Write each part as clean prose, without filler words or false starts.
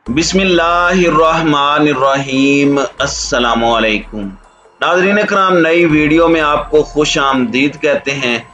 बिस्मिल्लाहिर्रहमानिर्रहीम। अस्सलामुअलैकुम नाज़रीन कराम, नई वीडियो में आपको खुश आमदीद कहते हैं।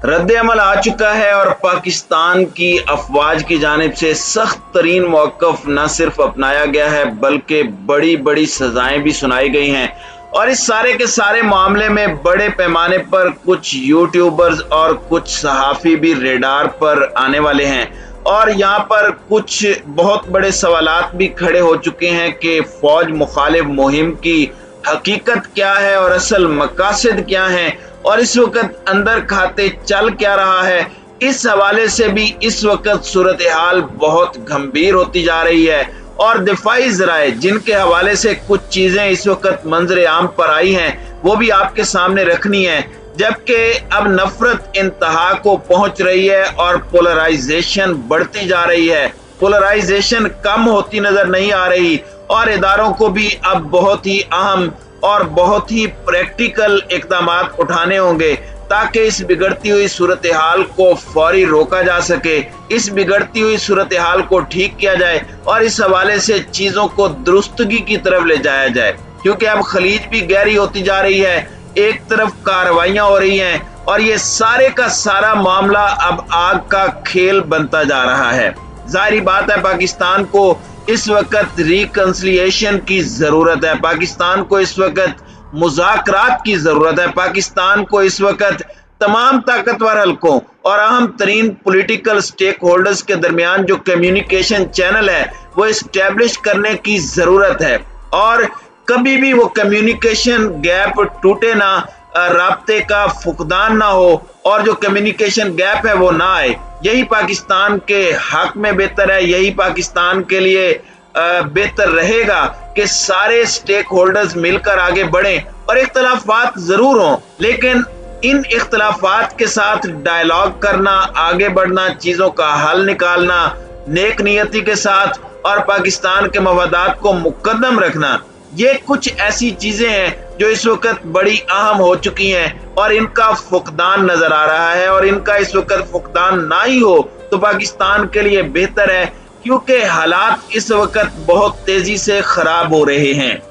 रद्द अमल आ चुका है और पाकिस्तान की अफवाज की जानिब से सख्त तरीन मौक़िफ़ न सिर्फ अपनाया गया है बल्कि बड़ी बड़ी सज़ाएँ भी सुनाई गई हैं। और इस सारे के सारे मामले में बड़े पैमाने पर कुछ यूट्यूबर्स और कुछ सहाफ़ी भी रेडार पर आने वाले हैं और यहाँ पर कुछ बहुत बड़े सवालात भी खड़े हो चुके हैं कि फ़ौज मुखालिफ मुहिम की हकीकत क्या है और असल मकासद क्या हैं और इस वक्त अंदर खाते चल क्या रहा है। इस हवाले से भी इस वक्त सूरत हाल बहुत गंभीर होती जा रही है और दिफाई ज़राए जिनके हवाले से कुछ चीज़ें इस वक्त मंजर आम पर आई हैं वो भी आपके सामने रखनी है। जबकि अब नफरत इंतहा को पहुंच रही है और पोलराइजेशन बढ़ती जा रही है, पोलराइजेशन कम होती नजर नहीं आ रही और इदारों को भी अब बहुत ही अहम और बहुत ही प्रैक्टिकल इक़दाम उठाने होंगे ताकि इस बिगड़ती हुई सूरत हाल को फौरी रोका जा सके, इस बिगड़ती हुई सूरत हाल को ठीक किया जाए और इस हवाले से चीज़ों को दुरुस्तगी की तरफ ले जाया जाए। क्योंकि अब खलीज भी गहरी होती जा रही है, एक तरफ कार्रवाइयां हो रही हैं और ये सारे का सारा मामला अब आग का खेल बनता जा रहा है। जाहिर बात है पाकिस्तान को इस वक्त रिकंसिलिएशन की जरूरत है, पाकिस्तान को इस वक्त मुज़ाकरात की जरूरत है, पाकिस्तान को इस वक्त तमाम ताकतवर हलकों और अहम तरीन पॉलिटिकल स्टेक होल्डर्स के दरमियान जो कम्युनिकेशन चैनल है वो इस्टेब्लिश करने की जरूरत है और कभी भी वो कम्युनिकेशन गैप टूटे ना, राब्ते का फुकदान ना हो और जो कम्युनिकेशन गैप है वो ना आए। यही पाकिस्तान के हक में बेहतर है, यही पाकिस्तान के लिए बेहतर रहेगा कि सारे स्टेक होल्डर्स मिलकर आगे बढ़ें और इख्तलाफात जरूर हों लेकिन इन इख्तलाफात के साथ डायलॉग करना, आगे बढ़ना, चीज़ों का हल निकालना नेक नियति के साथ और पाकिस्तान के मफादात को मुकद्दम रखना, ये कुछ ऐसी चीजें हैं जो इस वक्त बड़ी अहम हो चुकी हैं और इनका फुकदान नजर आ रहा है और इनका इस वक्त फुकदान ना ही हो तो पाकिस्तान के लिए बेहतर है क्योंकि हालात इस वक्त बहुत तेजी से खराब हो रहे हैं।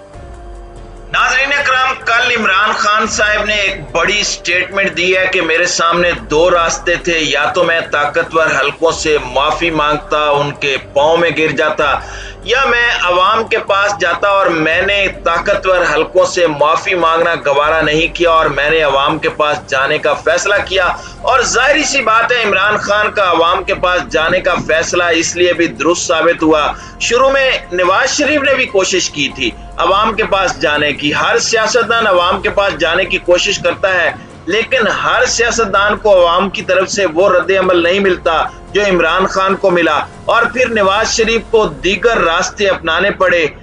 नाज़रीन इकराम, कल इमरान खान साहब ने एक बड़ी स्टेटमेंट दी है कि मेरे सामने दो रास्ते थे, या तो मैं ताकतवर हलकों से माफी मांगता, उनके पांव में गिर जाता, या मैं अवाम के पास जाता और मैंने ताकतवर हलकों से माफी मांगना गवारा नहीं किया और मैंने अवाम के पास जाने का फैसला किया। और जाहिर सी बात है इमरान खान का अवाम के पास जाने का फैसला इसलिए भी दुरुस्त साबित हुआ। शुरू में नवाज शरीफ ने भी कोशिश की थी अवाम के पास जाने की, हर सियासतदान अवाम के पास जाने की कोशिश करता है लेकिन हर सियासतदान को अवाम की तरफ से वो रद्द अमल नहीं मिलता जो इमरान खान को मिला और फिर नवाज शरीफ को दीगर रास्ते अपनाने पड़े।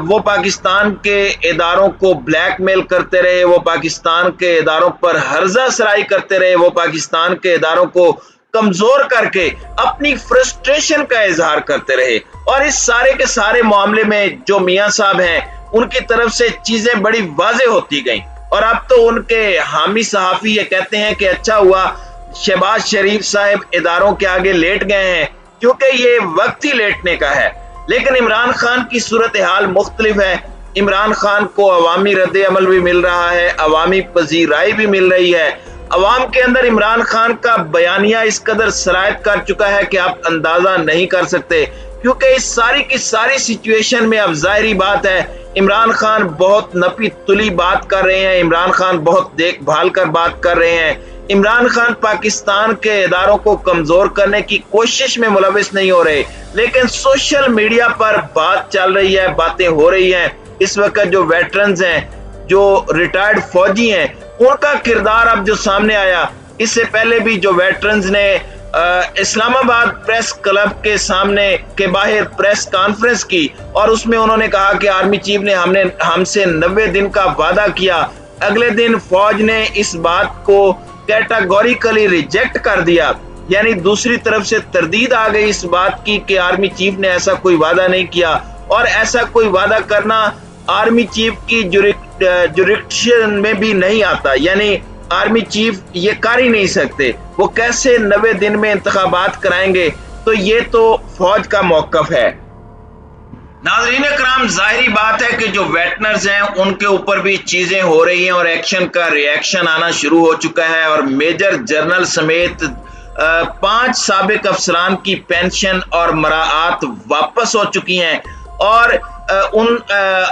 वो पाकिस्तान के इदारों को ब्लैकमेल करते रहे, वो पाकिस्तान के इदारों पर हर्जा सराई करते रहे, वो पाकिस्तान के इदारों को कमजोर करके अपनी फ्रस्ट्रेशन का इजहार करते रहे और इस सारे के सारे मामले में जो मियां साहब हैं उनकी तरफ से चीजें बड़ी वाजे होती गई और अब तो उनके हामी सहाफी ये कहते हैं कि अच्छा हुआ शहबाज शरीफ साहब इदारों के आगे लेट गए हैं क्योंकि ये वक्त ही लेटने का है। लेकिन इमरान खान की सूरत हाल मुख्तलिफ है। इमरान खान को अवामी रद्द अमल भी मिल रहा है, अवामी पजीराई भी मिल रही है। अवाम के अंदर इमरान खान का बयानिया इस कदर सरायत कर चुका है कि आप अंदाजा नहीं कर सकते क्योंकि इस सारी की सारी सिचुएशन में अब जाहिर बात है इमरान खान बहुत नपी तुली बात कर रहे हैं, इमरान खान बहुत देखभाल कर बात कर रहे हैं। इमरान खान पाकिस्तान के इदारों को कमजोर करने की कोशिश में मुलविस नहीं हो रहे लेकिन सोशल मीडिया पर बात चल रही है, बातें हो रही हैं। इस वक्त जो वेटरन्स हैं, जो रिटायर्ड फौजी हैं, उनका किरदार अब जो सामने आया, इससे पहले भी जो वेटरन्स ने इस्लामाबाद प्रेस क्लब के सामने के बाहर प्रेस कॉन्फ्रेंस की और उसमें उन्होंने कहा कि आर्मी चीफ ने हमसे 90 दिन का वादा किया। अगले दिन फौज ने इस बात को कैटेगोरिकली रिजेक्ट कर दिया, यानी दूसरी तरफ से तरदीद आ गई इस बात की कि आर्मी चीफ ने ऐसा कोई वादा नहीं किया और ऐसा कोई वादा करना आर्मी चीफ की जुरिडिक्शन में भी नहीं आता, यानी आर्मी चीफ ये कर ही नहीं सकते। वो कैसे 90 दिन में इंतखाबात कराएंगे? तो ये तो फौज का मौकफ है। नाज़रीन इकराम, जाहिरी बात है कि जो वेटनर्स हैं उनके ऊपर भी चीज़ें हो रही हैं और एक्शन का रिएक्शन आना शुरू हो चुका है और मेजर जनरल समेत 5 साबिक अफसरान की पेंशन और मराआत वापस हो चुकी हैं और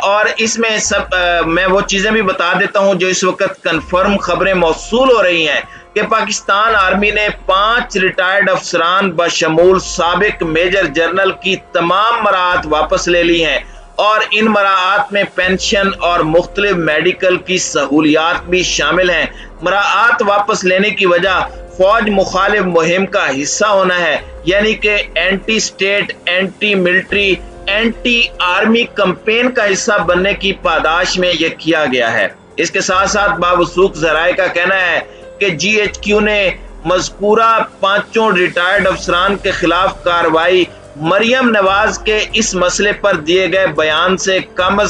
और इसमें सब मैं वो चीज़ें भी बता देता हूं जो इस वक्त कंफर्म खबरें मौसूल हो रही हैं कि पाकिस्तान आर्मी ने 5 रिटायर्ड अफसरान बशमूल साबिक मेजर जनरल की तमाम मराआत वापस ले ली हैं और इन मराआत में पेंशन और मुख्तलिफ मेडिकल की सहूलियात भी शामिल हैं। मराआत वापस लेने की वजह फौज मुखालिफ मुहिम का हिस्सा होना है, यानी कि anti state, anti military, anti army campaign का हिस्सा बनने की पादाश में यह किया गया है। इसके साथ साथ बावसूख जराए का कहना है कि GHQ ने मज़कूरा 5 रिटायर्ड अफसरान के खिलाफ कार्रवाई मरियम नवाज के इस मसले पर दिए गए बयान से कम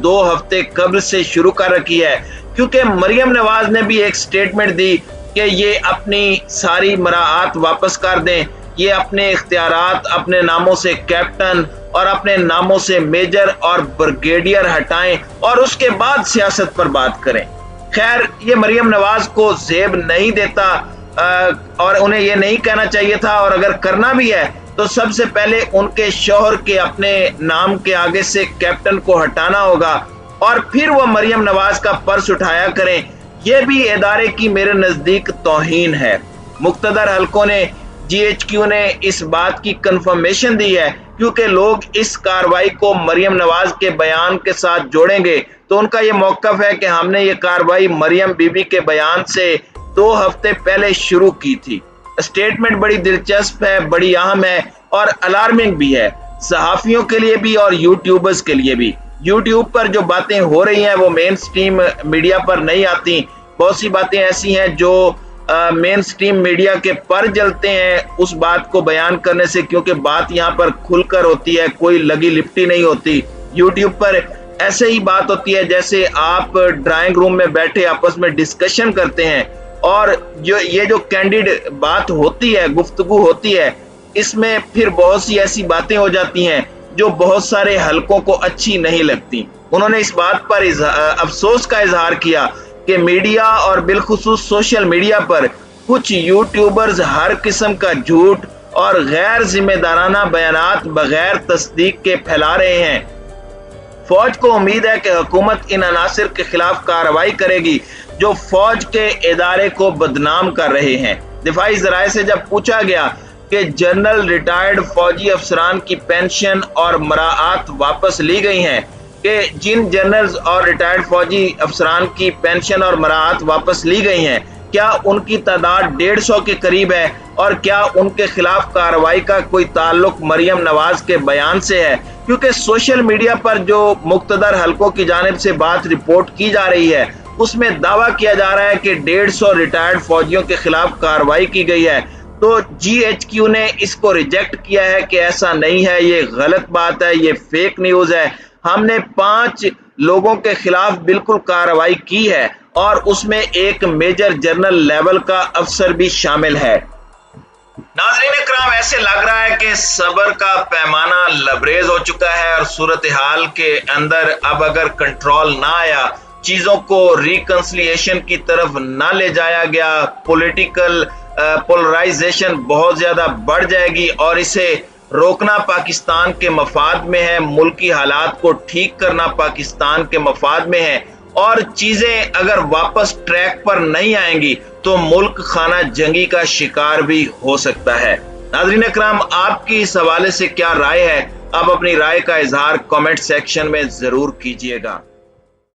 2 हफ्ते कब्ल से शुरू कर रखी है, क्योंकि मरियम नवाज ने भी एक स्टेटमेंट दी कि ये अपनी सारी मराआत वापस कर दें, ये अपने इख्तियारात अपने नामों से कैप्टन और अपने नामों से मेजर और ब्रिगेडियर हटाएं और उसके बाद सियासत पर बात करें। खैर, ये मरियम नवाज को जेब नहीं देता और उन्हें ये नहीं कहना चाहिए था, और अगर करना भी है तो सबसे पहले उनके शौहर के अपने नाम के आगे से कैप्टन को हटाना होगा और फिर वो मरियम नवाज का पर्स उठाया करें। यह भी इदारे की मेरे नजदीक तौहीन है। मुख्तदर हलकों ने GHQ ने इस बात की कंफर्मेशन दी है, क्योंकि लोग इस कार्रवाई को मरियम नवाज के बयान के साथ जोड़ेंगे तो उनका यह मौकफ है कि हमने ये कार्रवाई मरियम बीबी के बयान से 2 हफ्ते पहले शुरू की थी। स्टेटमेंट बड़ी दिलचस्प है, बड़ी अहम है और अलार्मिंग भी है, सहाफियों के लिए भी और यूट्यूबर्स के लिए भी। यूट्यूब पर जो बातें हो रही हैं वो मेन स्ट्रीम मीडिया पर नहीं आती। बहुत सी बातें ऐसी हैं जो मेन स्ट्रीम मीडिया के पर जलते हैं उस बात को बयान करने से, क्योंकि बात यहाँ पर खुलकर होती है, कोई लगी लिपटी नहीं होती। यूट्यूब पर ऐसे ही बात होती है जैसे आप ड्राइंग रूम में बैठे आपस में डिस्कशन करते हैं, और जो कैंडिड बात होती है, गुफ्तगू होती है, इसमें फिर बहुत सी ऐसी बातें हो जाती हैं जो बहुत सारे हलकों को अच्छी नहीं लगती। उन्होंने इस बात पर अफसोस का इजहार किया कि मीडिया और बिलखुसूस सोशल मीडिया पर कुछ यूट्यूबर्स हर किस्म का झूठ और गैर जिम्मेदाराना बयानात बगैर तस्दीक के फैला रहे हैं। फौज को उम्मीद है कि हुकूमत इन अनासिर के खिलाफ कार्रवाई करेगी जो फौज के इदारे को बदनाम कर रहे हैं। दिफाई जराए से जब पूछा गया कि जनरल रिटायर्ड फौजी अफसरान की पेंशन और मराआत वापस ली गई हैं, कि जिन जनरल्स और रिटायर्ड फौजी अफसरान की पेंशन और मराआत वापस ली गई हैं, क्या उनकी तादाद 150 के करीब है और क्या उनके खिलाफ कार्रवाई का कोई ताल्लुक मरियम नवाज के बयान से है? क्योंकि सोशल मीडिया पर जो मुख्तदर हलकों की जानिब से बात रिपोर्ट की जा रही है उसमें दावा किया जा रहा है कि 150 रिटायर्ड फौजियों के खिलाफ कार्रवाई की गई है। तो GHQ ने इसको रिजेक्ट किया है कि ऐसा नहीं है, ये गलत बात है, ये फेक न्यूज है। हमने 5 लोगों के खिलाफ बिल्कुल कार्रवाई की है और उसमें एक मेजर जनरल लेवल का अफसर भी शामिल है। नाज़रीन इकराम, ऐसे लग रहा है कि सब्र का पैमाना लबरेज हो चुका है और सूरत हाल के अंदर अब अगर कंट्रोल ना आया, चीजों को रिकंसिलिएशन की तरफ ना ले जाया गया, पॉलिटिकल पोलराइजेशन बहुत ज्यादा बढ़ जाएगी और इसे रोकना पाकिस्तान के मफाद में है, मुल्की हालात को ठीक करना पाकिस्तान के मफाद में है, और चीजें अगर वापस ट्रैक पर नहीं आएंगी तो मुल्क खाना जंगी का शिकार भी हो सकता है। नाज़रीन इकराम, आपकी इस हवाले से क्या राय है? आप अपनी राय का इजहार कमेंट सेक्शन में जरूर कीजिएगा।